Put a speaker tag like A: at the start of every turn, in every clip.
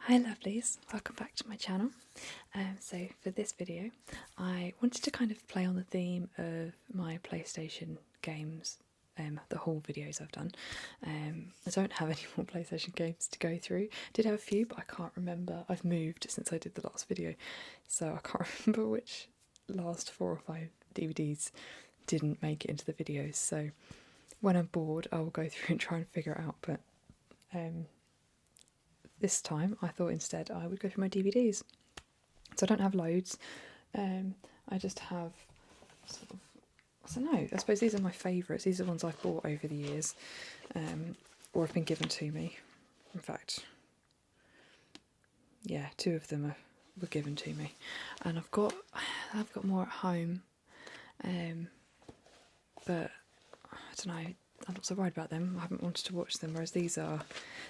A: Hi lovelies, welcome back to my channel. So for this video I wanted to kind of play on the theme of my PlayStation games, the haul videos I've done. I don't have any more PlayStation games to go through. Did have a few but I can't remember. I've moved since I did the last video, so I can't remember which last 4 or 5 DVDs didn't make it into the videos. So when I'm bored I will go through and try and figure it out, but this time I thought instead I would go through my DVDs. So I don't have loads. I just have sort of, I don't know, I suppose these are my favourites. These are the ones I've bought over the years, or have been given to me. In fact, yeah, 2 of them were given to me, and I've got more at home, but I don't know. I'm not so worried about them. I haven't wanted to watch them. Whereas these are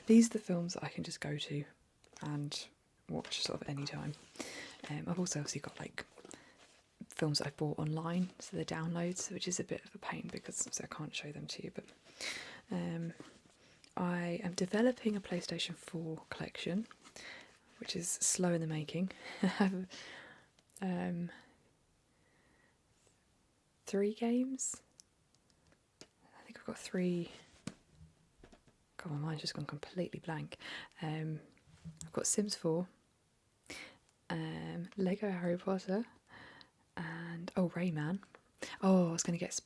A: the films that I can just go to and watch sort of any time. I've also obviously got like films that I've bought online, so they're downloads, which is a bit of a pain because obviously I can't show them to you. But I am developing a PlayStation 4 collection, which is slow in the making. I have 3 games. I think I've got 3. God, my mind's just gone completely blank. I've got Sims 4, Lego Harry Potter, and Rayman. I was going to get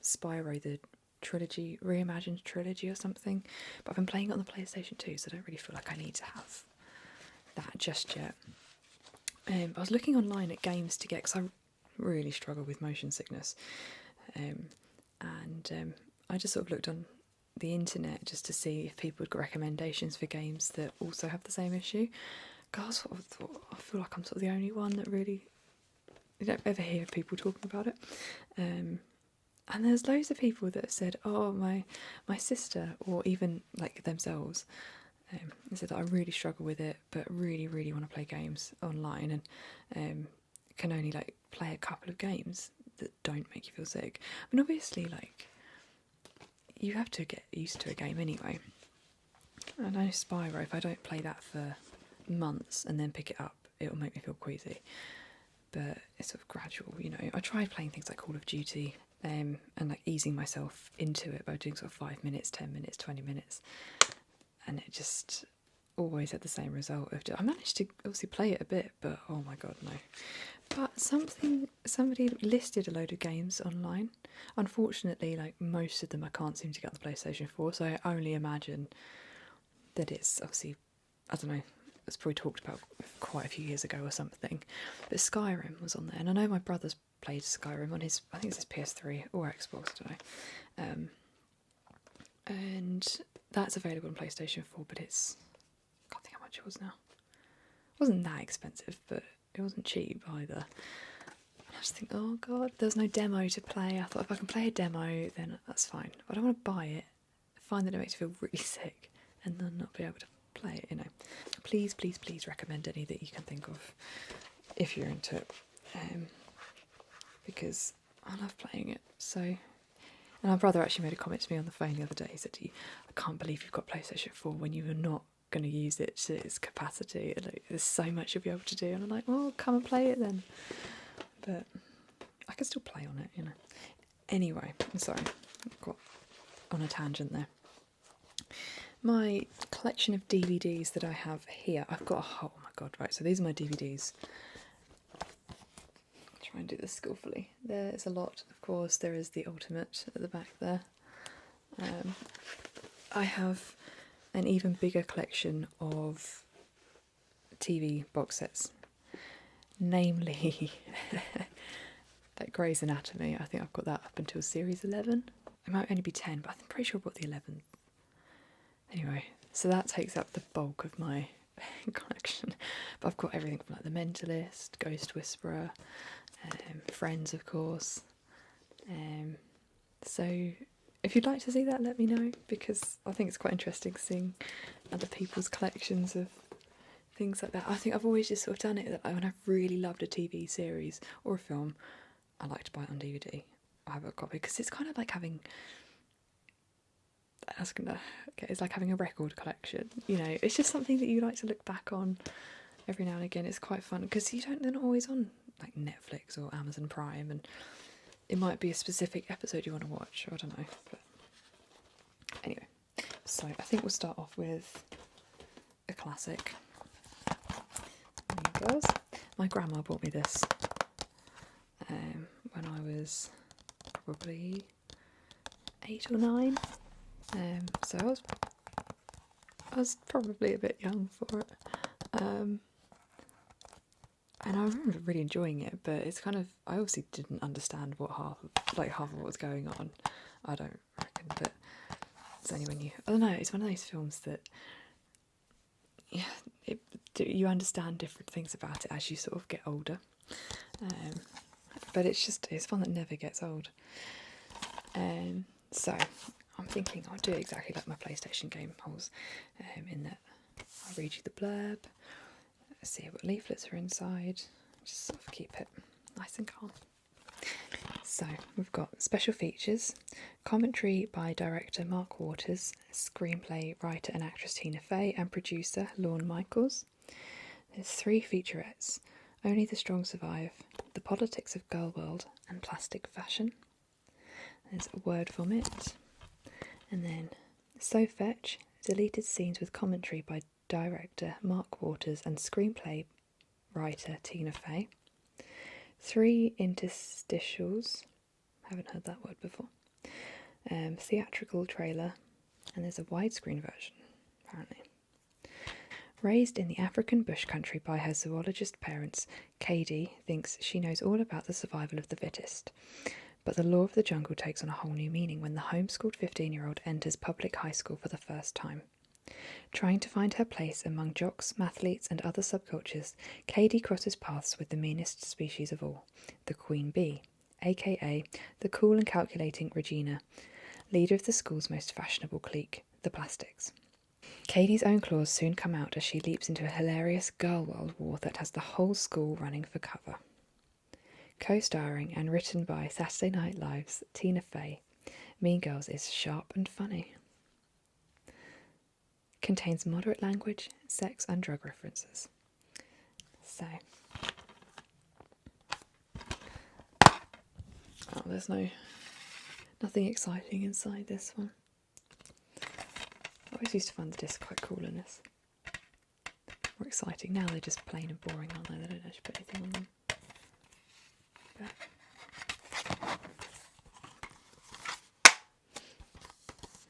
A: Spyro, the trilogy, reimagined trilogy or something, but I've been playing it on the PlayStation 2, so I don't really feel like I need to have that just yet. I was looking online at games to get, because I really struggle with motion sickness, and I just sort of looked on the internet just to see if people had got recommendations for games that also have the same issue. Because I feel like I'm sort of the only one that really, you don't ever hear people talking about it. And there's loads of people that have said, oh, my sister, or even like themselves, they said that I really struggle with it, but really, really want to play games online, and can only like play a couple of games that don't make you feel sick. I mean, obviously, like, you have to get used to a game anyway. I know Spyro, if I don't play that for months and then pick it up, it'll make me feel queasy. But it's sort of gradual, you know. I tried playing things like Call of Duty, and like easing myself into it by doing sort of 5 minutes, 10 minutes, 20 minutes, and it just always had the same result. I managed to obviously play it a bit, but oh my god, no. But somebody listed a load of games online. Unfortunately, like most of them I can't seem to get on the PlayStation 4, so I only imagine that it's obviously, I don't know, it's probably talked about quite a few years ago or something. But Skyrim was on there, and I know my brother's played Skyrim on his, I think it's his PS3 or Xbox, I don't know. And that's available on PlayStation 4, but it's, I can't think how much it was now. It wasn't that expensive, but it wasn't cheap either. And I just think, oh god, there's no demo to play. I thought if I can play a demo, then that's fine. But I don't want to buy it, find that it makes me feel really sick, and then not be able to play it, you know. Please, please, please recommend any that you can think of if you're into it, because I love playing it. So, and my brother actually made a comment to me on the phone the other day. He said, I can't believe you've got PlayStation 4 when you were not going to use it to its capacity. Like, there's so much you'll be able to do. And I'm like, well, come and play it then. But I can still play on it, you know. Anyway, I'm sorry, I got on a tangent there. My collection of DVDs that I have here, I've got oh my god, right, so these are my DVDs. I'll try and do this skillfully. There's a lot, of course. There is the Ultimate at the back there. I have an even bigger collection of TV box sets, namely like Grey's Anatomy. I think I've got that up until series 11. It might only be 10, but I'm pretty sure I've got the 11th. Anyway, so that takes up the bulk of my collection. But I've got everything from like The Mentalist, Ghost Whisperer, Friends, of course. So if you'd like to see that, let me know, because I think it's quite interesting seeing other people's collections of things like that. I think I've always just sort of done it that when I've really loved a TV series or a film, I like to buy it on DVD. I have a copy because it's kind of like having, That's gonna. Okay, it's like having a record collection. You know, it's just something that you like to look back on every now and again. It's quite fun because they're not always on like Netflix or Amazon Prime, and it might be a specific episode you want to watch. Or I don't know, but anyway. So I think we'll start off with a classic. Mean Girls. My grandma bought me this when I was probably 8 or 9. So I was probably a bit young for it. And I remember really enjoying it, but it's kind of, I obviously didn't understand what half of what was going on. I don't reckon, but it's only when I don't know, it's one of those films that, yeah, you understand different things about it as you sort of get older. But it's fun that never gets old. So I'm thinking I'll do exactly like my PlayStation game holes, in that I'll read you the blurb, see what leaflets are inside, just sort of keep it nice and calm. So we've got special features, commentary by director Mark Waters, screenplay writer and actress Tina Fey, and producer Lorne Michaels. There's 3 featurettes, Only the Strong Survive, The Politics of Girl World, and Plastic Fashion. There's a word vomit, and then So Fetch, deleted scenes with commentary by director Mark Waters and screenplay writer Tina Fey. 3 interstitials, haven't heard that word before. Theatrical trailer, and there's a widescreen version, apparently. Raised in the African bush country by her zoologist parents, Katie thinks she knows all about the survival of the fittest. But the law of the jungle takes on a whole new meaning when the homeschooled 15-year-old enters public high school for the first time. Trying to find her place among jocks, mathletes, and other subcultures, Katie crosses paths with the meanest species of all, the queen bee, aka the cool and calculating Regina, leader of the school's most fashionable clique, the Plastics. Katie's own claws soon come out as she leaps into a hilarious girl world war that has the whole school running for cover. Co-starring and written by Saturday Night Live's Tina Fey, Mean Girls is sharp and funny. Contains moderate language, sex and drug references. So, there's nothing exciting inside this one. I always used to find the disc quite cool in this. More exciting. Now they're just plain and boring, aren't they? They don't actually put anything on them. But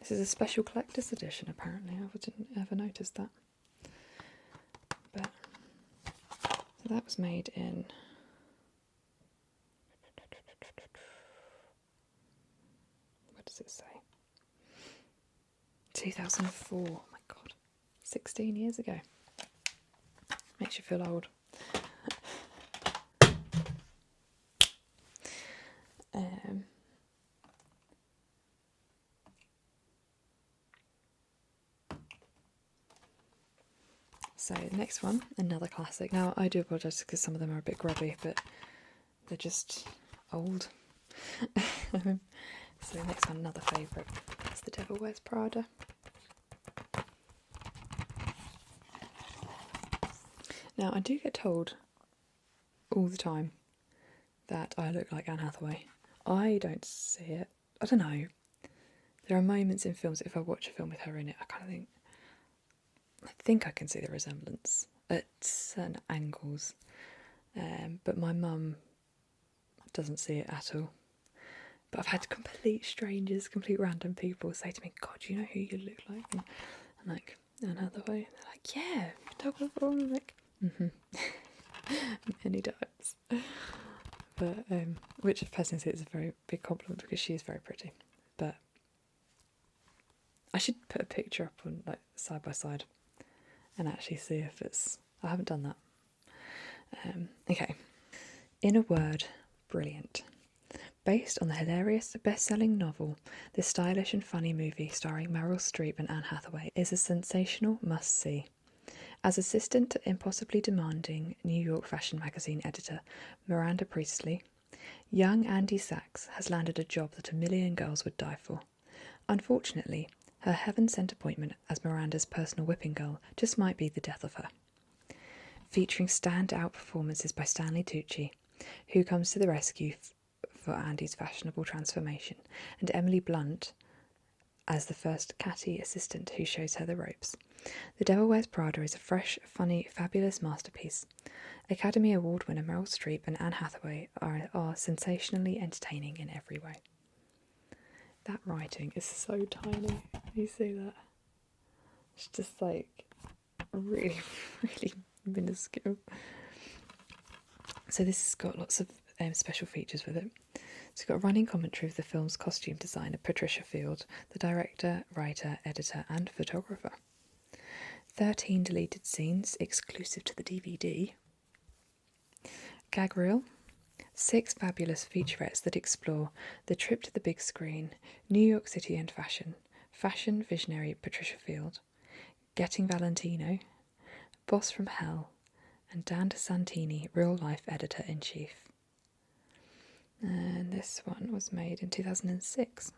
A: this is a special collector's edition, apparently. I didn't ever notice that. But so that was made in what does it say? 2004. Oh my god. 16 years ago. Makes you feel old. So the next one, another classic. Now I do apologise because some of them are a bit grubby, but they're just old. So the next one, another favourite. It's The Devil Wears Prada. Now I do get told all the time that I look like Anne Hathaway. I don't see it. I don't know. There are moments in films, if I watch a film with her in it, I kind of think I can see the resemblance at certain angles. But my mum doesn't see it at all. But I've had complete strangers, complete random people say to me, God, do you know who you look like? And I'm like, Anne Hathaway. They're like, yeah, you've told me before. I'm like, many times. But which personally is a very big compliment because she is very pretty. But I should put a picture up on like side by side and actually see if it's. I haven't done that. Okay. In a word, brilliant. Based on the hilarious best-selling novel, this stylish and funny movie starring Meryl Streep and Anne Hathaway is a sensational must-see. As assistant to impossibly demanding New York fashion magazine editor Miranda Priestley, young Andy Sachs has landed a job that a million girls would die for. Unfortunately, Her heaven-sent appointment as Miranda's personal whipping girl just might be the death of her. Featuring standout performances by Stanley Tucci, who comes to the rescue for Andy's fashionable transformation, and Emily Blunt as the first catty assistant who shows her the ropes. The Devil Wears Prada is a fresh, funny, fabulous masterpiece. Academy Award winner Meryl Streep and Anne Hathaway are sensationally entertaining in every way. That writing is so tiny. You see that? It's just like really, really minuscule. So this has got lots of special features with it. It's got a running commentary of the film's costume designer Patricia Field, the director, writer, editor and photographer. 13 deleted scenes exclusive to the DVD. Gag reel. 6 fabulous featurettes that explore the trip to the big screen, New York City and fashion visionary Patricia Field, Getting Valentino, Boss from Hell, and Dan DeSantini, real-life editor-in-chief. And this one was made in 2006.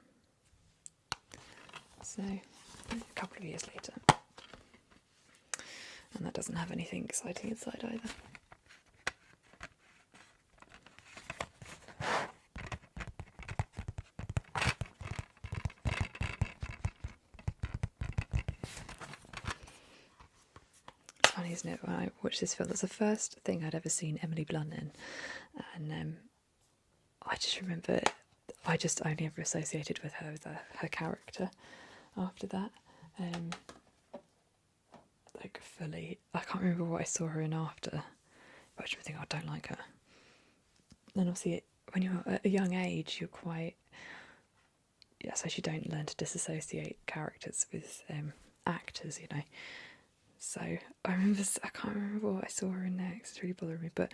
A: So, a couple of years later. And that doesn't have anything exciting inside either. It's funny, isn't it, when I watched this film, that's the first thing I'd ever seen Emily Blunt in. And I just remember, I just only ever associated with her, her character after that. Like fully, I can't remember what I saw her in after, but I just think, I don't like her. And obviously, when you're at a young age, you're quite, yeah, so you don't learn to disassociate characters with actors, you know. So I can't remember what I saw her in next, it really bothered me, but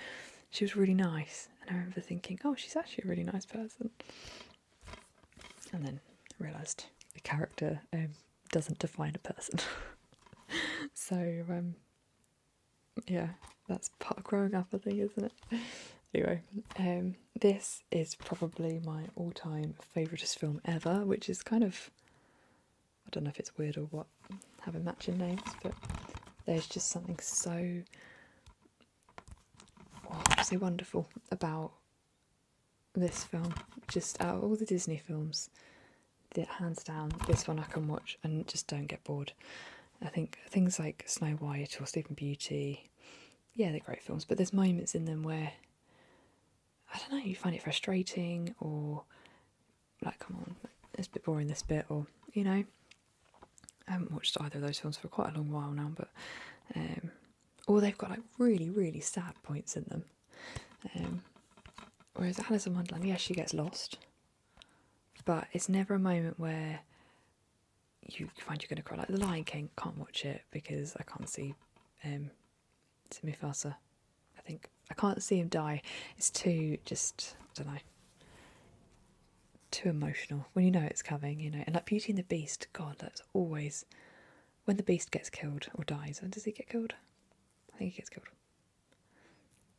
A: she was really nice, and I remember thinking, oh, she's actually a really nice person. And then realised the character doesn't define a person. So, yeah, that's part of growing up, I think, isn't it? Anyway, this is probably my all-time favouriteest film ever, which is kind of, I don't know if it's weird or what, having matching names, but there's just something so, so wonderful about this film. Just out of all the Disney films, hands down, this one I can watch and just don't get bored. I think things like Snow White or Sleeping Beauty, yeah, they're great films, but there's moments in them where, I don't know, you find it frustrating, or like, come on, it's a bit boring this bit, or, you know, I haven't watched either of those films for quite a long while now, but, or they've got like really, really sad points in them. Whereas Alice in Wonderland, yeah, she gets lost, but it's never a moment where you find you're going to cry. Like The Lion King, can't watch it because I can't see Mufasa. I think I can't see him die. It's too, just, I don't know, too emotional when you know it's coming, you know. And like Beauty and the Beast, God, that's always when the Beast gets killed or dies. Does he get killed? I think he gets killed.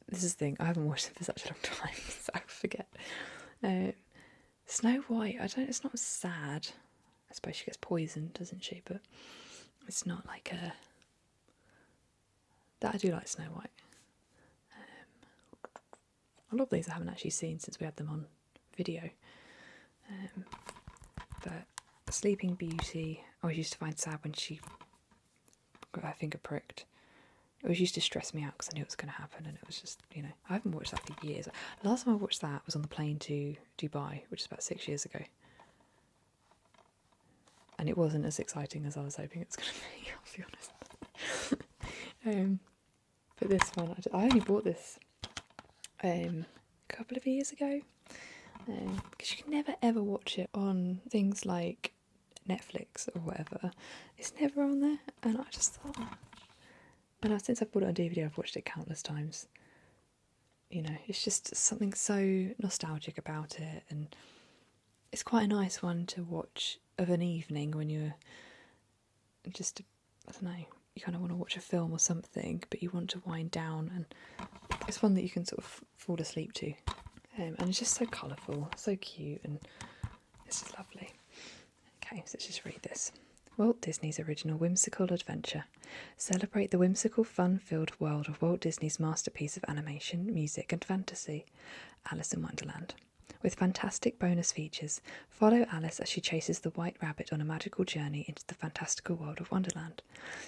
A: This is the thing, I haven't watched it for such a long time, so I forget. Snow White, it's not sad. I suppose she gets poisoned, doesn't she? But it's not like a... That I do like Snow White. A lot of these I haven't actually seen since we had them on video. But Sleeping Beauty, I always used to find sad when she got her finger pricked. It always used to stress me out because I knew it was going to happen, and it was just, you know, I haven't watched that for years. The last time I watched that was on the plane to Dubai, which is about 6 years ago. And it wasn't as exciting as I was hoping it was going to be, I'll be honest. But this one, I only bought this a couple of years ago, because you can never ever watch it on things like Netflix or whatever. It's never on there, and I just thought, and since I've bought it on DVD, I've watched it countless times. You know, it's just something so nostalgic about it, and it's quite a nice one to watch of an evening when you're just, I don't know, you kind of want to watch a film or something, but you want to wind down, and it's one that you can sort of fall asleep to. And it's just so colourful, so cute, and it's just lovely. Okay, so let's just read this. Walt Disney's original whimsical adventure. Celebrate the whimsical, fun-filled world of Walt Disney's masterpiece of animation, music and fantasy, Alice in Wonderland. With fantastic bonus features, follow Alice as she chases the White Rabbit on a magical journey into the fantastical world of Wonderland.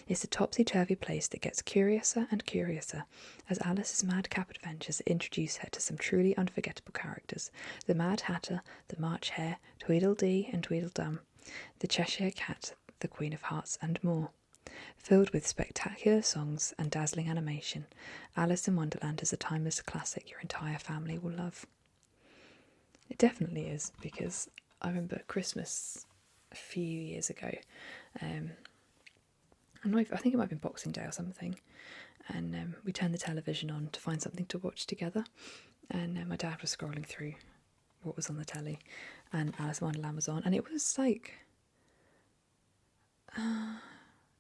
A: It's a topsy-turvy place that gets curiouser and curiouser as Alice's madcap adventures introduce her to some truly unforgettable characters: the Mad Hatter, the March Hare, Tweedledee and Tweedledum, the Cheshire Cat, the Queen of Hearts and more. Filled with spectacular songs and dazzling animation, Alice in Wonderland is a timeless classic your entire family will love. It definitely is, because I remember Christmas a few years ago. I think it might have been Boxing Day or something, and we turned the television on to find something to watch together, and my dad was scrolling through what was on the telly, and Alice in Wonderland was on, and it was like a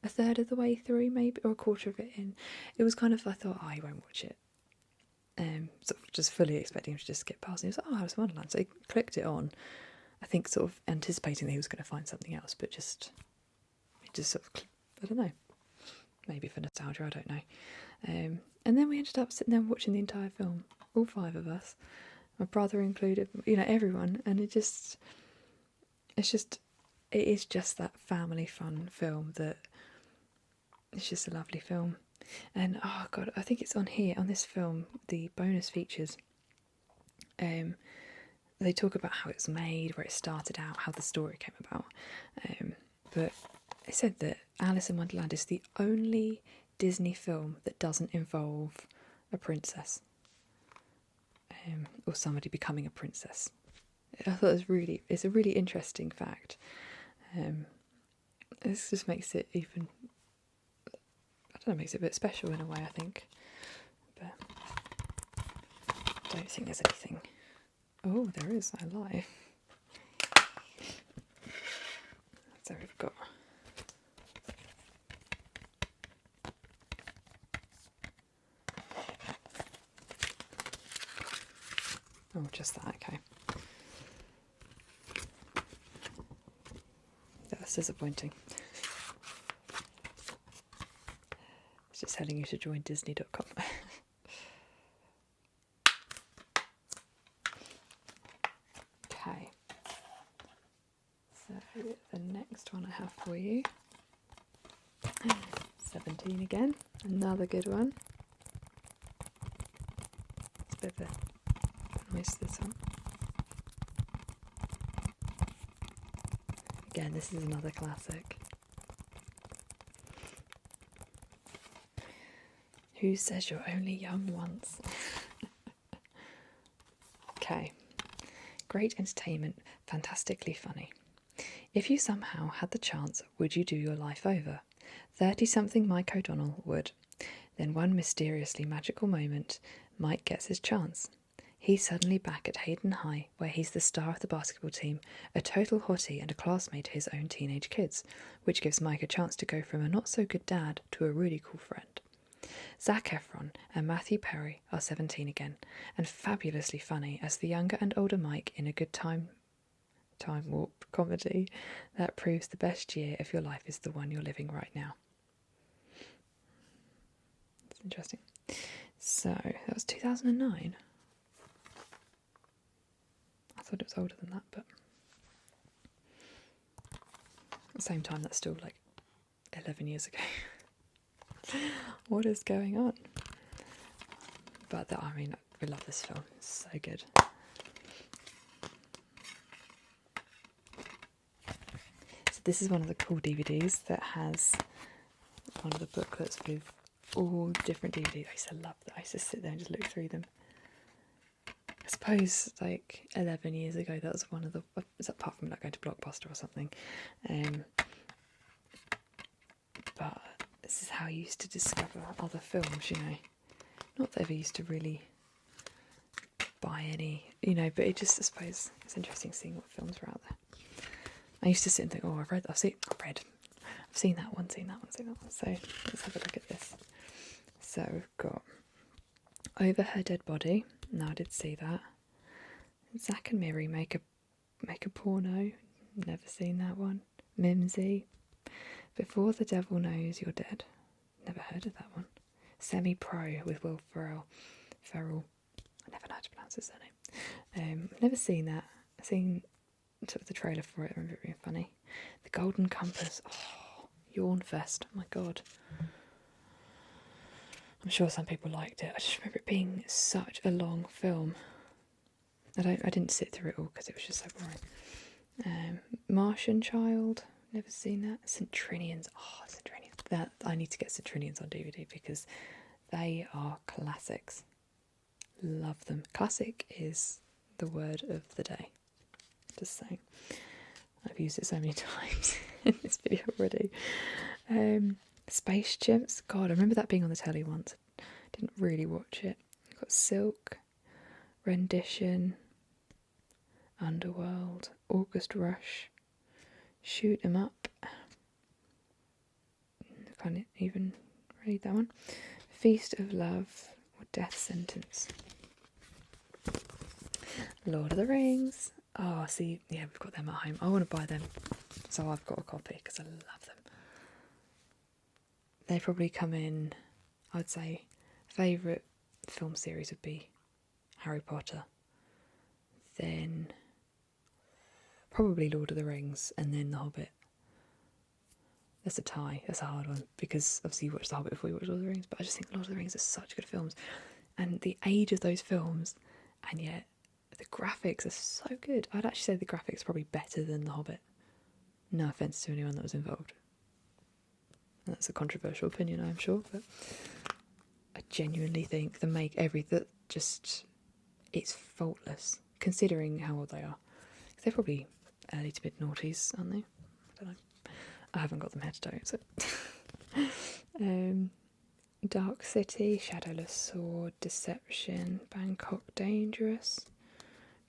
A: third of the way through, maybe, or a quarter of it in. It was kind of, I thought, oh, he won't watch it. Sort of just fully expecting him to just skip past. And he was like, oh, Alice in Wonderland. So he clicked it on, I think sort of anticipating that he was going to find something else, but he just sort of, I don't know, maybe for nostalgia, I don't know. And then we ended up sitting there watching the entire film, all 5 of us, my brother included, everyone, and it is just that family fun film that it's just a lovely film. And oh god, I think it's on here, on this film, the bonus features. They talk about how it's made, where it started out, how the story came about. But it said that Alice in Wonderland is the only Disney film that doesn't involve a princess. Or somebody becoming a princess. I thought it's a really interesting fact. This just makes it even, makes it a bit special in a way, I think. But I don't think there's anything. Oh, there is, I lie. So we've got just that, okay. That's disappointing. It's just telling you to join Disney.com. Okay. So the next one I have for you, 17 again, another good one. It's a bit of a noise, this one. Again, this is another classic. Who says you're only young once? Okay. Great entertainment, fantastically funny. If you somehow had the chance, would you do your life over? 30-something Mike O'Donnell would. Then one mysteriously magical moment, Mike gets his chance. He's suddenly back at Hayden High, where he's the star of the basketball team, a total hottie and a classmate to his own teenage kids, which gives Mike a chance to go from a not-so-good dad to a really cool friend. Zac Efron and Matthew Perry are 17 again, and fabulously funny as the younger and older Mike in a good time warp comedy that proves the best year of your life is the one you're living right now. It's interesting. So, that was 2009. I thought it was older than that, but at the same time, that's still like 11 years ago. What is going on? But we love this film. It's so good. So this is one of the cool DVDs that has one of the booklets with all different DVDs. I used to love that. I used to sit there and just look through them. I suppose like 11 years ago, that was one of the, apart from like going to Blockbuster or something. But this is how I used to discover other films, Not that I ever used to really buy any, but it just, I suppose, it's interesting seeing what films are out there. I used to sit and think, oh, I've seen that one. So let's have a look at this. So we've got Over Her Dead Body. No, I did see that. Zack and Miri make a porno. Never seen that one. Mimsy. Before the Devil Knows You're Dead. Never heard of that one. Semi-Pro with Will Ferrell. I never know how to pronounce his surname. I've never seen that. I've seen sort of the trailer for it. I remember it being funny. The Golden Compass. Oh, Yawn Fest. Oh my god. I'm sure some people liked it. I just remember it being such a long film. I didn't sit through it all because it was just so boring. Martian Child. Never seen that. Centrinians. Oh, Centrinians. That I need to get Centrinians on DVD because they are classics. Love them. Classic is the word of the day. Just saying. I've used it so many times in this video already. Space Chimps. God, I remember that being on the telly once. I didn't really watch it. I've got Silk, Rendition, Underworld, August Rush, Shoot 'Em Up. I can't even read that one. Feast of Love or Death Sentence. Lord of the Rings. Oh, see, yeah, we've got them at home. I want to buy them, so I've got a copy because I love them. They probably come in, I would say, favourite film series would be Harry Potter, then probably Lord of the Rings, and then The Hobbit. That's a tie. That's a hard one because obviously you watched The Hobbit before you watched Lord of the Rings, but I just think Lord of the Rings are such good films, and the age of those films, and yet the graphics are so good. I'd actually say the graphics are probably better than The Hobbit. No offence to anyone that was involved. That's a controversial opinion, I'm sure, but I genuinely think it's faultless considering how old they are. They're probably early to mid noughties, aren't they? I don't know. I haven't got them head to toe, so. Dark City, Shadowless Sword, Deception, Bangkok Dangerous,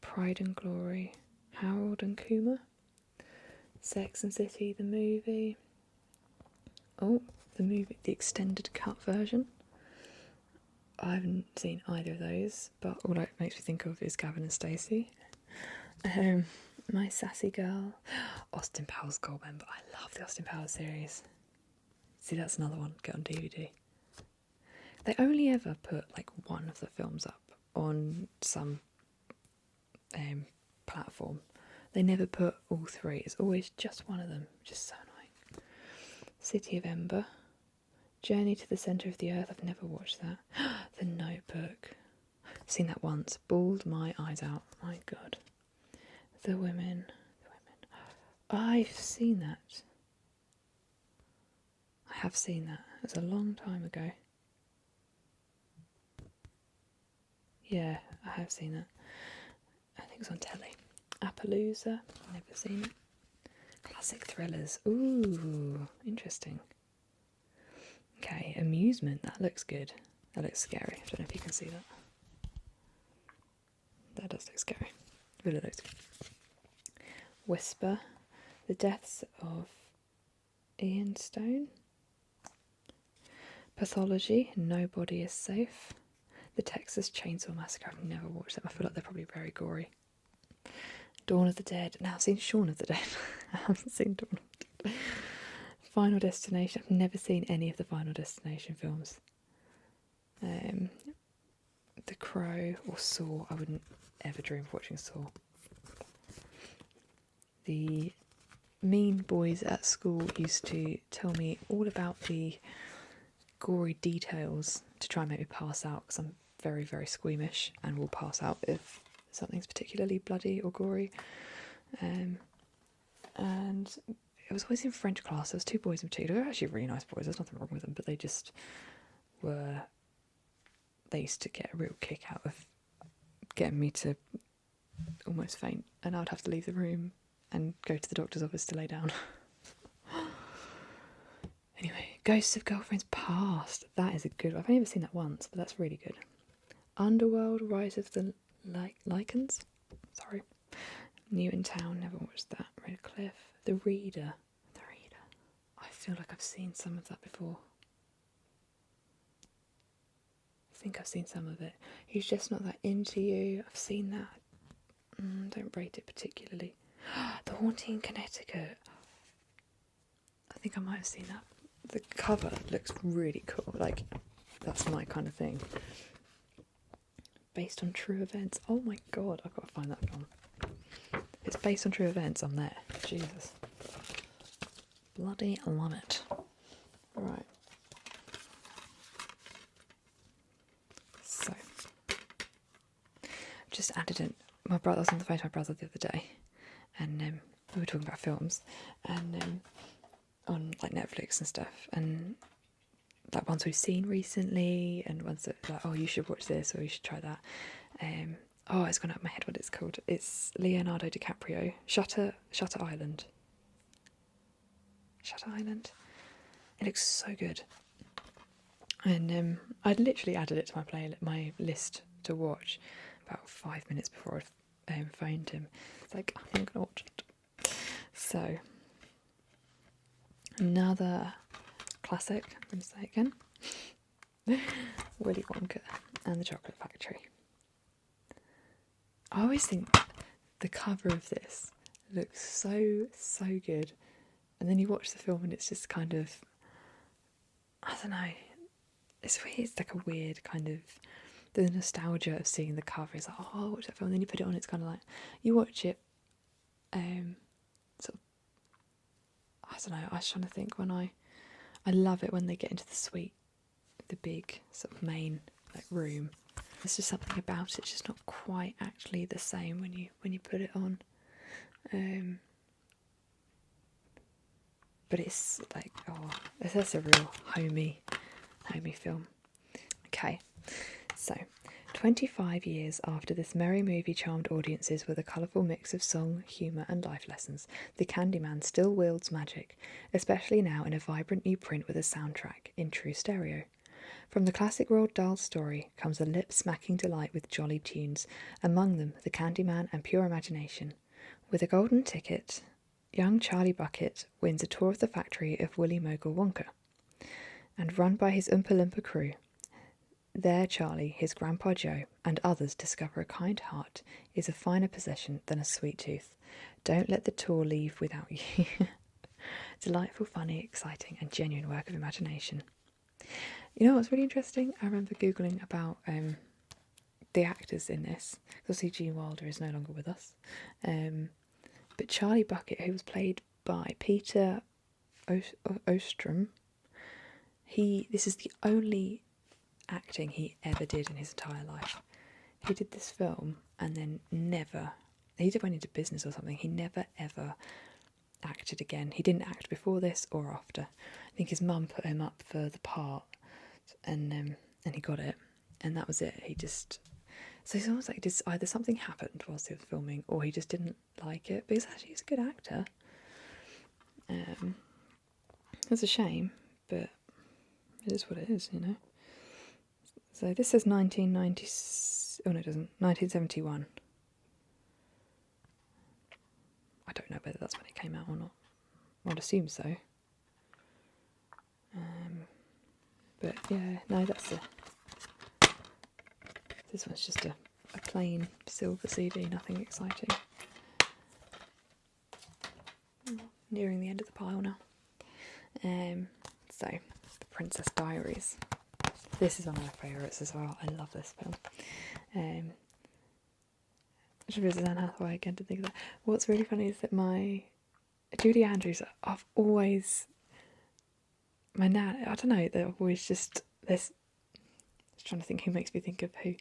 A: Pride and Glory, Harold and Kumar, Sex and City, the movie. Oh, the movie, the extended cut version. I haven't seen either of those, but all it makes me think of is Gavin and Stacey. My Sassy Girl, Austin Powers Goldmember. I love the Austin Powers series. See, that's another one. Get on DVD. They only ever put like one of the films up on some platform. They never put all three. It's always just one of them, which is so annoying. City of Ember, Journey to the Centre of the Earth. I've never watched that. The Notebook. I've seen that once. Bawled my eyes out. My God. The Women. I've seen that. I have seen that. It was a long time ago. Yeah, I have seen that. I think it was on telly. Appaloosa. Never seen it. Classic thrillers. Ooh, interesting. Okay, Amusement. That looks good. That looks scary. I don't know if you can see that. That does look scary. It really looks good. Whisper. The Deaths of Ian Stone. Pathology. Nobody is Safe. The Texas Chainsaw Massacre. I've never watched them. I feel like they're probably very gory. Dawn of the Dead. Now I've seen Shaun of the Dead. I haven't seen Dawn of the Dead. Final Destination. I've never seen any of the Final Destination films. The Crow or Saw. I wouldn't ever dream of watching Saw. The mean boys at school used to tell me all about the gory details to try and make me pass out because I'm very, very squeamish and will pass out if something's particularly bloody or gory. And it was always in French class. There was two boys in particular. They were actually really nice boys. There's nothing wrong with them, but they just were. They used to get a real kick out of getting me to almost faint, and I would have to leave the room and go to the doctor's office to lay down. Anyway, Ghosts of Girlfriends Past. That is a good one. I've only ever seen that once, but that's really good. Underworld, Rise of the Lycans. Sorry. New in Town, never watched that. Red Cliff. The Reader. I feel like I've seen some of that before. I think I've seen some of it. He's Just Not That Into You. I've seen that. Don't rate it particularly. The Haunting in Connecticut. think I might have seen that. The cover looks really cool. Like, that's my kind of thing. Based on true events. Oh my god, I've got to find that film. It's based on true events. I'm there. Jesus. Bloody love it. Right. So, just added in. My brother, I was on the phone to my brother the other day, and we were talking about films, and on like Netflix and stuff, and like ones we've seen recently, and ones that like, oh, you should watch this or you should try that. Oh, it's gone out of my head what it's called. It's Leonardo DiCaprio. Shutter Island. Shutter Island. It looks so good. And I'd literally added it to my list to watch about 5 minutes before I phoned him. It's like, I'm gonna watch it. So, another classic, I'm going to say again. Willy Wonka and the Chocolate Factory. I always think the cover of this looks so good, and then you watch the film and it's just kind of, I don't know, it's weird. It's like a weird kind of, the nostalgia of seeing the cover is like, oh, I'll watch that film, and then you put it on, it's kind of like, you watch it, sort of, I don't know, I was trying to think when I love it when they get into the suite, the big sort of main like room. There's just something about it, it's just not quite actually the same when you put it on. But it's like, oh, that's a real homey film. Okay, so 25 years after this merry movie charmed audiences with a colourful mix of song, humour and life lessons, The Candyman still wields magic, especially now in a vibrant new print with a soundtrack in true stereo. From the classic Roald Dahl story comes a lip-smacking delight with jolly tunes, among them The Candyman and Pure Imagination. With a golden ticket, young Charlie Bucket wins a tour of the factory of Willy Mogul Wonka, and run by his Oompa Loompa crew. There Charlie, his Grandpa Joe, and others discover a kind heart is a finer possession than a sweet tooth. Don't let the tour leave without you. Delightful, funny, exciting, and genuine work of imagination. You know what's really interesting? I remember Googling about the actors in this. Obviously Gene Wilder is no longer with us. But Charlie Bucket, who was played by Peter Ostrom, this is the only acting he ever did in his entire life. He did this film and then he went into business or something. He never ever acted again. He didn't act before this or after. I think his mum put him up for the part, and he got it, and that was it. So it's almost like either something happened whilst he was filming, or he just didn't like it. Because actually, he's a good actor. It's a shame, but it is what it is, you know. So this says 1990. Oh no, it doesn't. 1971. I don't know whether that's when it came out or not. I'd assume so. But yeah, no, this one's just a plain silver CD, nothing exciting. Nearing the end of the pile now. So, The Princess Diaries. This is one of my favourites as well. I love this film. I should visit Anne Hathaway again to think of that. What's really funny is that Julie Andrews, I've always, my nan, I don't know, they're always just trying to think who makes me think of who.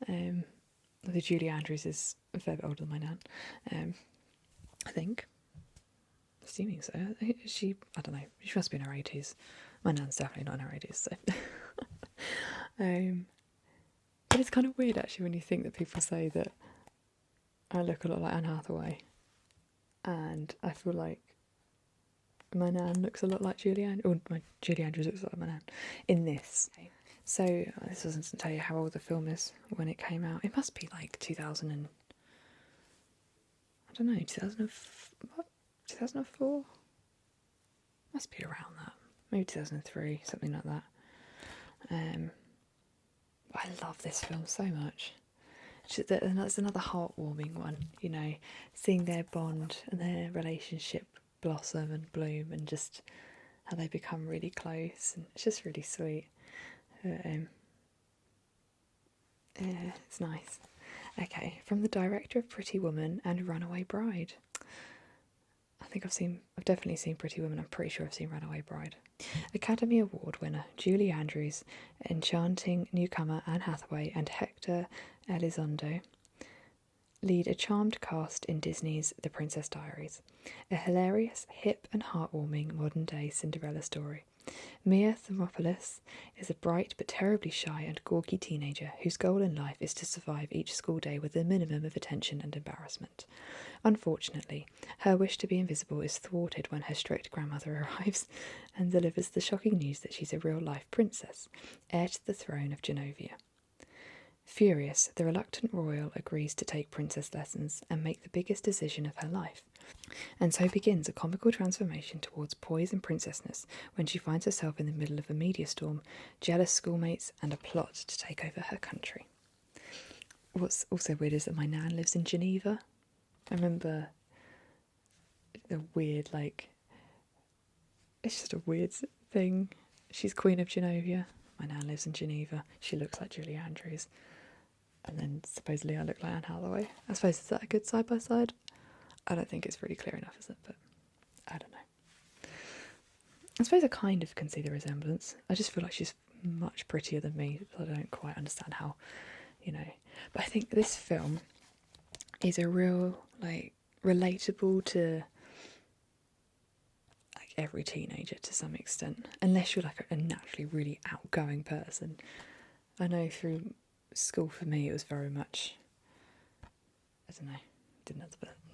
A: The Julie Andrews is a fair bit older than my nan. I think. Assuming so. I don't know, she must be in her 80s. My nan's definitely not in her 80s, so. But it's kind of weird actually when you think that people say that I look a lot like Anne Hathaway, and I feel like my nan looks a lot like Julie Andrews, or Julie Andrews looks like my nan in this. So this doesn't tell you how old the film is when it came out. It must be like 2000 and, I don't know, 2004? Must be around that. Maybe 2003, something like that. I love this film so much. It's another heartwarming one, you know, seeing their bond and their relationship blossom and bloom, and just how they become really close, and it's just really sweet. Yeah, it's nice. Okay, from the director of Pretty Woman and Runaway Bride. I've definitely seen Pretty Woman. I'm pretty sure I've seen Runaway Bride. Academy Award winner Julie Andrews, enchanting newcomer Anne Hathaway, and Hector Elizondo lead a charmed cast in Disney's The Princess Diaries, a hilarious, hip and heartwarming modern-day Cinderella story. Mia Thermopolis is a bright but terribly shy and gawky teenager whose goal in life is to survive each school day with a minimum of attention and embarrassment. Unfortunately, her wish to be invisible is thwarted when her strict grandmother arrives and delivers the shocking news that she's a real-life princess, heir to the throne of Genovia. Furious, the reluctant royal agrees to take princess lessons and make the biggest decision of her life. And so begins a comical transformation towards poise and princessness when she finds herself in the middle of a media storm, jealous schoolmates, and a plot to take over her country. What's also weird is that my nan lives in Geneva. I remember the weird, it's just a weird thing. She's Queen of Genovia. My nan lives in Geneva. She looks like Julie Andrews. And then supposedly I look like Anne Hathaway. I suppose, is that a good side by side? I don't think it's really clear enough, is it? But I don't know. I suppose I kind of can see the resemblance. I just feel like she's much prettier than me. I don't quite understand how, But I think this film is a real, relatable to every teenager to some extent. Unless you're a naturally really outgoing person. I know through school for me it was very much, I don't know,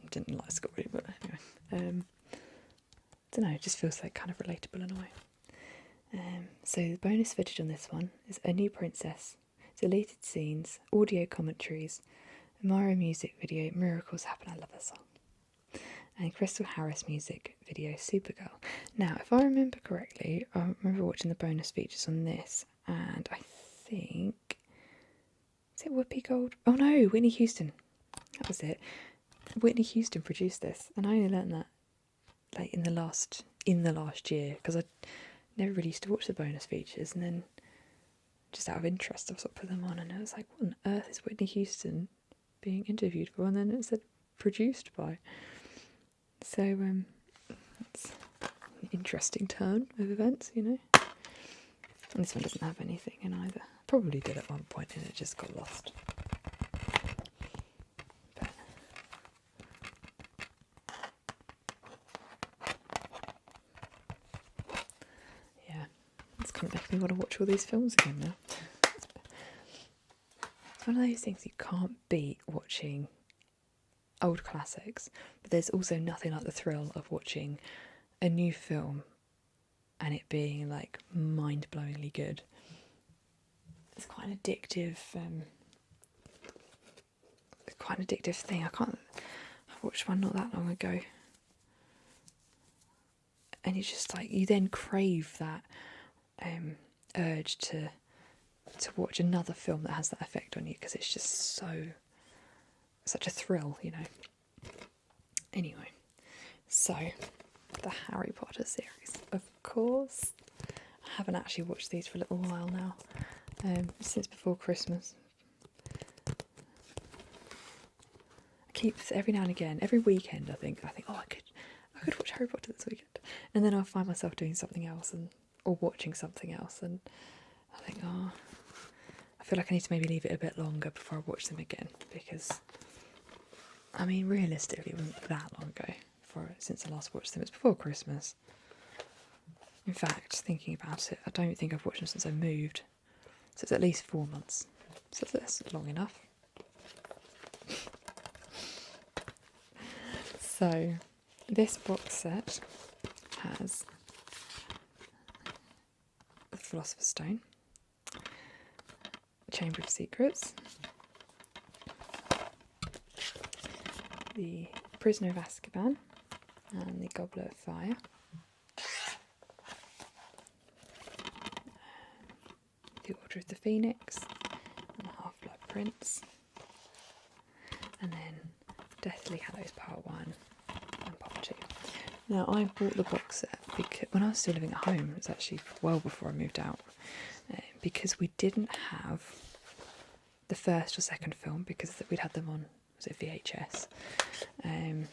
A: didn't like school really, but anyway. I don't know, it just feels kind of relatable in a way. So the bonus footage on this one is A New Princess, deleted scenes, audio commentaries, Mario music video, Miracles Happen, I love that song, and Crystal Harris music video, Supergirl. Now, if I remember correctly, I remember watching the bonus features on this, and I think, is it Whoopi Gold? Oh no, Whitney Houston. That was it. Whitney Houston produced this, and I only learned that in the last year, because I never really used to watch the bonus features, and then just out of interest I sort of put them on, and I was like, what on earth is Whitney Houston being interviewed for? And then it said produced by. So it's an interesting turn of events, And this one doesn't have anything in either. Probably did at one point and it just got lost. But yeah, it's kind of making me want to watch all these films again now. It's one of those things you can't beat watching old classics, but there's also nothing like the thrill of watching a new film and it being mind-blowingly good. It's quite an addictive thing. I watched one not that long ago, and it's just you then crave that urge to watch another film that has that effect on you, because it's just such a thrill, Anyway, so the Harry Potter series, of course. I haven't actually watched these for a little while now, since before Christmas. I keep, every now and again, every weekend, I think, oh, I could watch Harry Potter this weekend, and then I'll find myself doing something else or watching something else, and I think, I feel like I need to maybe leave it a bit longer before I watch them again, because realistically, it wasn't that long ago since I last watched them. It's before Christmas. In fact, thinking about it, I don't think I've watched them since I moved. So it's at least 4 months. So that's long enough. So this box set has the Philosopher's Stone, Chamber of Secrets, the Prisoner of Azkaban, and the Goblet of Fire. The Order of the Phoenix, and the Half-Blood Prince, and then Deathly Hallows Part 1 and Part 2. Now, I bought the box set because when I was still living at home, it was actually well before I moved out, because we didn't have the first or second film because we'd had them on, was it VHS? And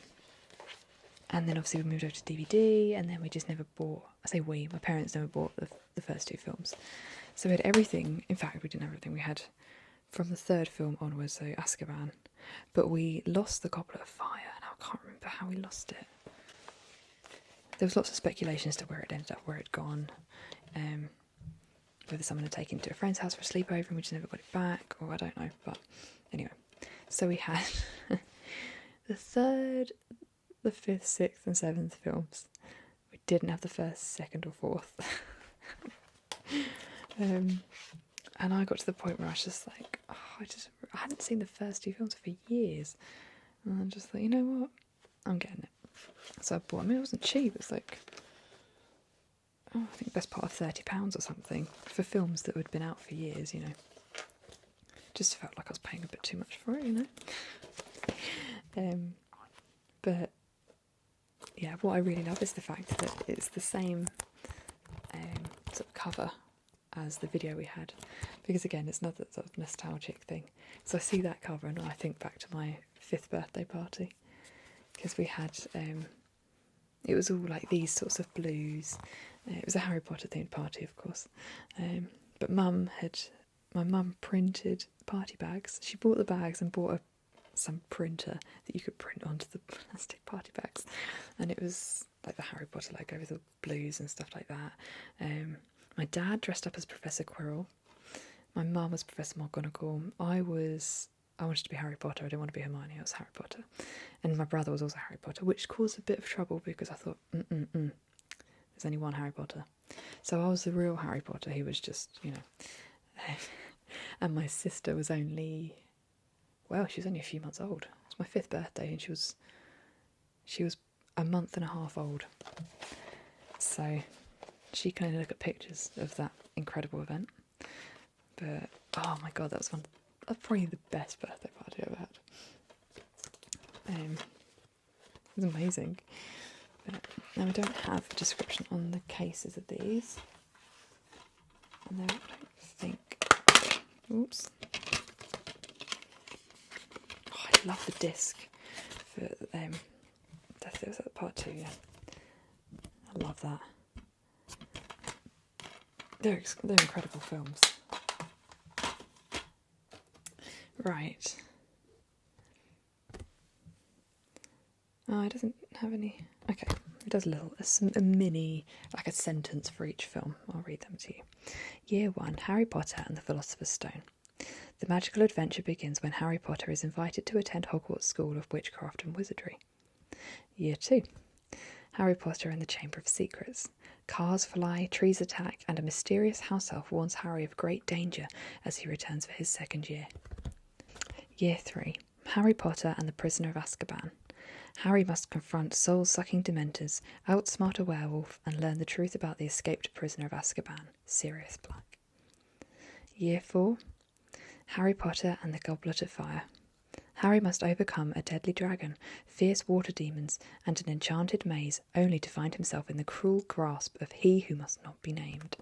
A: then obviously we moved over to DVD, and then we just never bought, I say we, my parents never bought the first two films. So we had everything, in fact we didn't have everything, we had from the third film onwards, so Azkaban, but we lost the Goblet of Fire, and I can't remember how we lost it. There was lots of speculation as to where it ended up, where it'd gone, whether someone had taken it to a friend's house for a sleepover and we just never got it back, or I don't know, but anyway. So we had the third, the fifth, sixth and seventh films. We didn't have the first, second or fourth. And I got to the point where I was just like, oh, I hadn't seen the first two films for years. And I'm just like, you know what? I'm getting it. So I bought, I mean, it wasn't cheap, it was like, I think best part of £30 or something for films that had been out for years, you know. Just felt like I was paying a bit too much for it, you know. But yeah, what I really love is the fact that it's the same sort of cover as the video we had, because again, it's another sort of nostalgic thing. So I see that cover and I think back to my 5th birthday party, because we had it was all like these sorts of blues. It was a Harry Potter themed party, of course, but my mum printed party bags. She bought the bags and bought some printer that you could print onto the plastic party bags, and it was like the Harry Potter logo with the blues and stuff like that. My dad dressed up as Professor Quirrell. My mum was Professor McGonagall. I wanted to be Harry Potter. I didn't want to be Hermione. I was Harry Potter, and my brother was also Harry Potter, which caused a bit of trouble because I thought, there's only one Harry Potter. So I was the real Harry Potter. He was just, you know, and my sister was only, well, she was only a few months old. It was my 5th birthday, and she was a month and a half old. So she can only look at pictures of that incredible event. But oh my god, that was probably the best birthday party I ever had. It was amazing. But now we don't have a description on the cases of these. And I don't think. Oops. Oh, I love the disc for Death was at part 2, yeah. I love that. They're incredible films. Right. Oh, it doesn't have any. Okay, it does a mini, like a sentence for each film. I'll read them to you. Year 1, Harry Potter and the Philosopher's Stone. The magical adventure begins when Harry Potter is invited to attend Hogwarts School of Witchcraft and Wizardry. Year 2, Harry Potter and the Chamber of Secrets. Cars fly, trees attack, and a mysterious house elf warns Harry of great danger as he returns for his 2nd year. Year 3, Harry Potter and the Prisoner of Azkaban. Harry must confront soul-sucking dementors, outsmart a werewolf, and learn the truth about the escaped prisoner of Azkaban, Sirius Black. Year 4, Harry Potter and the Goblet of Fire. Harry must overcome a deadly dragon, fierce water demons, and an enchanted maze, only to find himself in the cruel grasp of he who must not be named.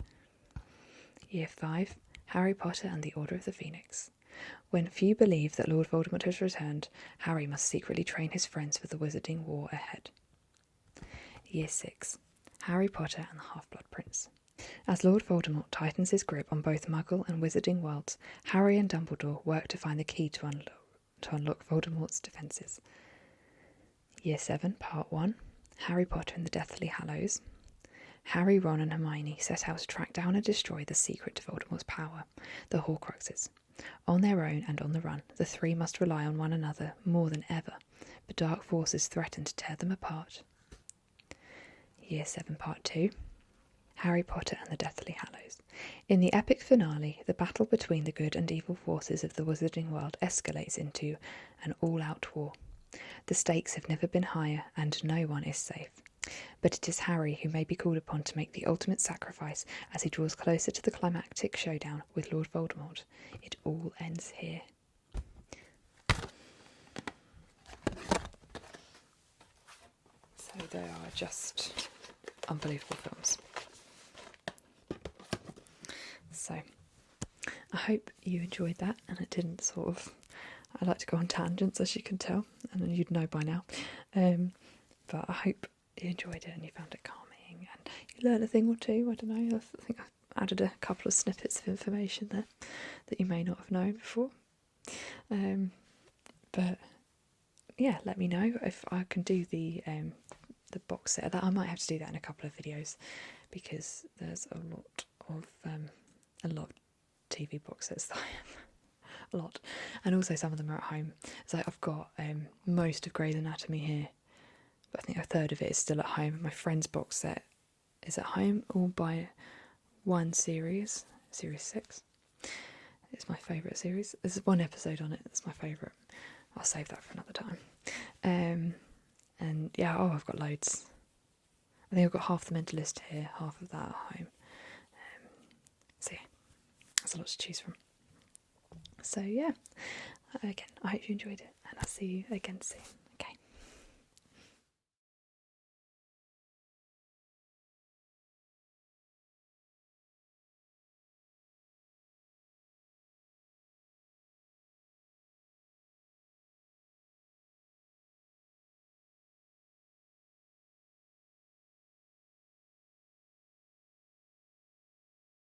A: Year 5, Harry Potter and the Order of the Phoenix. When few believe that Lord Voldemort has returned, Harry must secretly train his friends for the wizarding war ahead. Year 6, Harry Potter and the Half-Blood Prince. As Lord Voldemort tightens his grip on both Muggle and wizarding worlds, Harry and Dumbledore work to find the key to unlock Voldemort's defences. Year 7, Part 1, Harry Potter and the Deathly Hallows. Harry, Ron and Hermione set out to track down and destroy the secret to Voldemort's power, the Horcruxes. On their own and on the run, the three must rely on one another more than ever, but dark forces threaten to tear them apart. Year 7, Part 2, Harry Potter and the Deathly Hallows. In the epic finale, the battle between the good and evil forces of the wizarding world escalates into an all-out war. The stakes have never been higher, and no one is safe. But it is Harry who may be called upon to make the ultimate sacrifice as he draws closer to the climactic showdown with Lord Voldemort. It all ends here. So So they are just unbelievable films. So I hope you enjoyed that, and it didn't sort of. I like to go on tangents, as you can tell, and you'd know by now. But I hope you enjoyed it and you found it calming and you learned a thing or two. I don't know. I think I added a couple of snippets of information there that you may not have known before. But yeah, let me know if I can do the box set. That I might have to do that in a couple of videos because there's a lot of TV box sets that I have. A lot, and also some of them are at home. So I've got most of Grey's Anatomy here, but I think a third of it is still at home. My friend's box set is at home, all by one series 6. It's my favourite series. There's one episode on it that's my favourite. I'll save that for another time. And yeah, I've got loads. I think I've got half The Mentalist here, half of that at home. So yeah, there's a lot to choose from. So yeah, again, I hope you enjoyed it, and I'll see you again soon.